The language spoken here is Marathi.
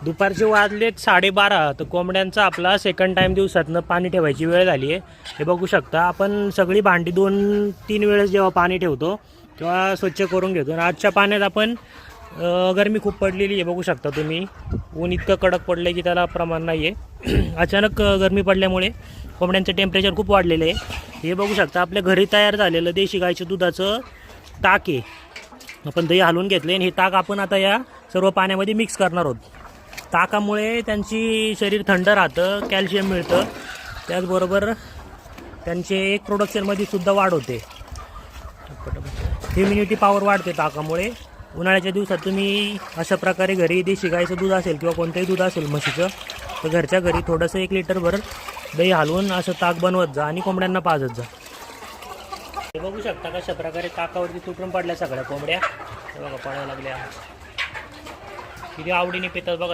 दुपारचे वाजलेत 12:30 तर कोंबड्यांचा आपला सेकंड टाईम दिवसातनं पाणी ठेवायची वेळ झाली आहे. हे बघू शकता आपण सगळी भांडी 2-3 वेळेस जेव्हा पाणी ठेवतो तेव्हा स्वच्छ करून घेतो. आणि आजच्या पाण्यात आपण गरमी खूप पडलेली आहे बघू शकता तुम्ही. ऊन इतकं कडक पडलं की त्याला प्रमाण नाही आहे. अचानक गरमी पडल्यामुळे कोंबड्यांचं टेम्परेचर खूप वाढलेलं आहे. हे बघू शकता आपल्या घरी तयार झालेलं देशी गाईच्या दुधाचं ताक आहे. आपण दही हलवून घेतले आणि हे ताक आपण आता या सर्व पाण्यामध्ये मिक्स करणार आहोत. ताकामुळे त्यांची शरीर थंड राहतं, कॅल्शियम मिळतं, त्याचबरोबर त्यांचे एक प्रोडक्शनमध्ये सुद्धा वाढ होते. इम्युनिटी पॉवर वाढते ताकामुळे. उन्हाळ्याच्या दिवसात तुम्ही अशा प्रकारे घरी देशी गाईचं दूध असेल किंवा कोणतंही दूध असेल म्हशीचं तर घरच्या घरी थोडंसं 1 लिटरभर दही हलवून असं ताक बनवत जा आणि कोंबड्यांना पाजत जा. हे बघू शकता कशा प्रकारे ताकावरती तुटून पडल्या सगळ्या कोंबड्या. हे बघा पडायला लागल्या. किती आवडीने पितात बघा.